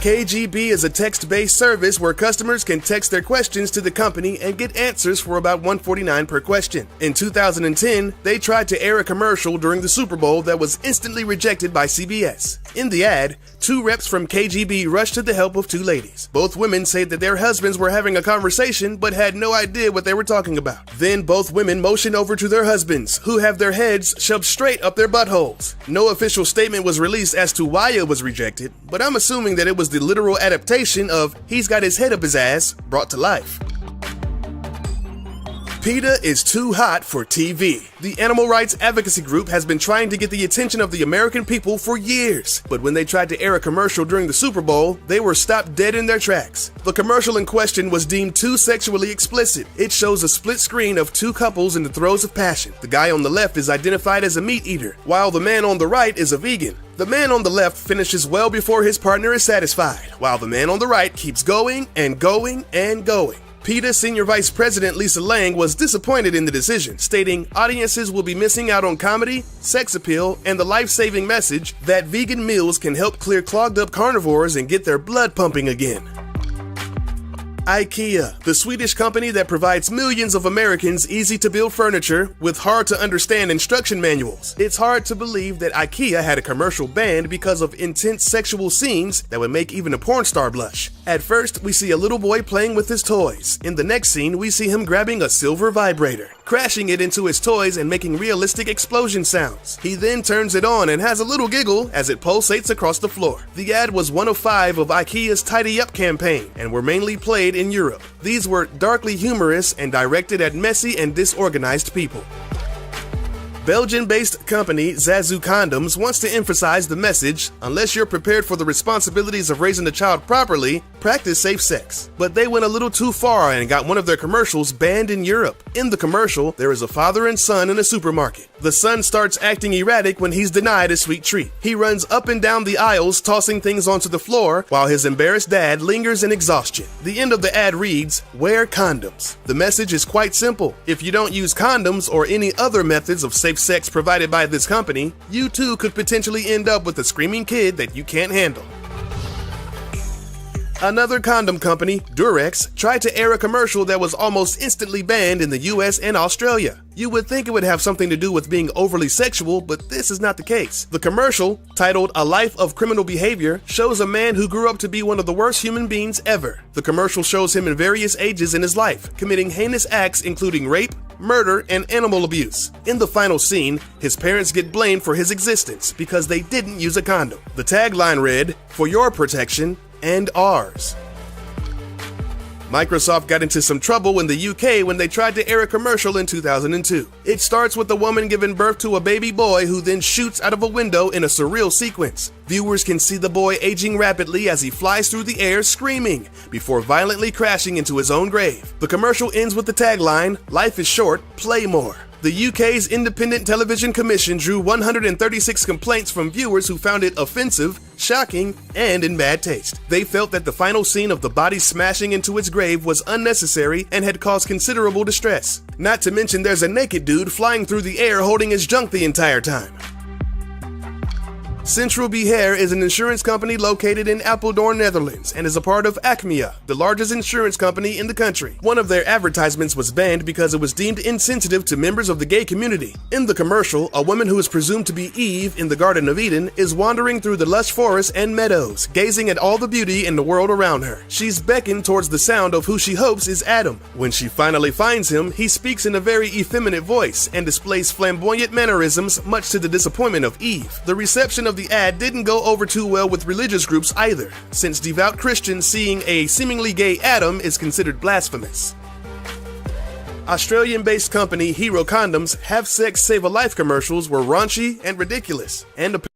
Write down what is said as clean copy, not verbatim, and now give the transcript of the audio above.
KGB is a text-based service where customers can text their questions to the company and get answers for about $1.49 per question. In 2010, they tried to air a commercial during the Super Bowl that was instantly rejected by CBS. In the ad, 2 reps from KGB rushed to the help of 2 ladies. Both women said that their husbands were having a conversation but had no idea what they were talking about. Then both women motioned over to their husbands, who have their heads shoved straight up their buttholes. No official statement was released as to why it was rejected, but I'm assuming that it was the literal adaptation of "he's got his head up his ass" brought to life. PETA is too hot for TV. The animal rights advocacy group has been trying to get the attention of the American people for years, but when they tried to air a commercial during the Super Bowl, they were stopped dead in their tracks. The commercial in question was deemed too sexually explicit. It shows a split screen of 2 couples in the throes of passion. The guy on the left is identified as a meat eater, while the man on the right is a vegan. The man on the left finishes well before his partner is satisfied, while the man on the right keeps going and going and going. PETA Senior Vice President Lisa Lang was disappointed in the decision, stating audiences will be missing out on comedy, sex appeal, and the life-saving message that vegan meals can help clear clogged-up carnivores and get their blood pumping again. IKEA, the Swedish company that provides millions of Americans easy-to-build furniture with hard-to-understand instruction manuals. It's hard to believe that IKEA had a commercial banned because of intense sexual scenes that would make even a porn star blush. At first, we see a little boy playing with his toys. In the next scene, we see him grabbing a silver vibrator, crashing it into his toys and making realistic explosion sounds. He then turns it on and has a little giggle as it pulsates across the floor. The ad was one of 5 of IKEA's Tidy Up campaign and were mainly played in Europe. These were darkly humorous and directed at messy and disorganized people. Belgian-based company Zazu Condoms wants to emphasize the message, unless you're prepared for the responsibilities of raising a child properly, practice safe sex. But they went a little too far and got one of their commercials banned in Europe. In the commercial, there is a father and son in a supermarket. The son starts acting erratic when he's denied a sweet treat. He runs up and down the aisles, tossing things onto the floor, while his embarrassed dad lingers in exhaustion. The end of the ad reads, "Wear condoms." The message is quite simple. If you don't use condoms or any other methods of safe sex provided by this company, you too could potentially end up with a screaming kid that you can't handle. Another condom company, Durex, tried to air a commercial that was almost instantly banned in the US and Australia. You would think it would have something to do with being overly sexual, but this is not the case. The commercial, titled "A Life of Criminal Behavior," shows a man who grew up to be one of the worst human beings ever. The commercial shows him in various ages in his life, committing heinous acts including rape, murder, and animal abuse. In the final scene, his parents get blamed for his existence because they didn't use a condom. The tagline read, "For your protection and ours." Microsoft got into some trouble in the UK when they tried to air a commercial in 2002. It starts with a woman giving birth to a baby boy who then shoots out of a window in a surreal sequence. Viewers can see the boy aging rapidly as he flies through the air screaming before violently crashing into his own grave. The commercial ends with the tagline, "Life is short, play more." The UK's Independent Television Commission drew 136 complaints from viewers who found it offensive, shocking, and in bad taste. They felt that the final scene of the body smashing into its grave was unnecessary and had caused considerable distress. Not to mention there's a naked dude flying through the air holding his junk the entire time. Central Beheer is an insurance company located in Apeldoorn, Netherlands, and is a part of Achmea, the largest insurance company in the country. One of their advertisements was banned because it was deemed insensitive to members of the gay community. In the commercial, a woman who is presumed to be Eve in the Garden of Eden is wandering through the lush forests and meadows, gazing at all the beauty in the world around her. She's beckoned towards the sound of who she hopes is Adam. When she finally finds him, he speaks in a very effeminate voice and displays flamboyant mannerisms, much to the disappointment of Eve. The reception of the ad didn't go over too well with religious groups either, since devout Christians seeing a seemingly gay Adam is considered blasphemous. Australian-based company Hero Condoms' Have Sex Save a Life commercials were raunchy and ridiculous, and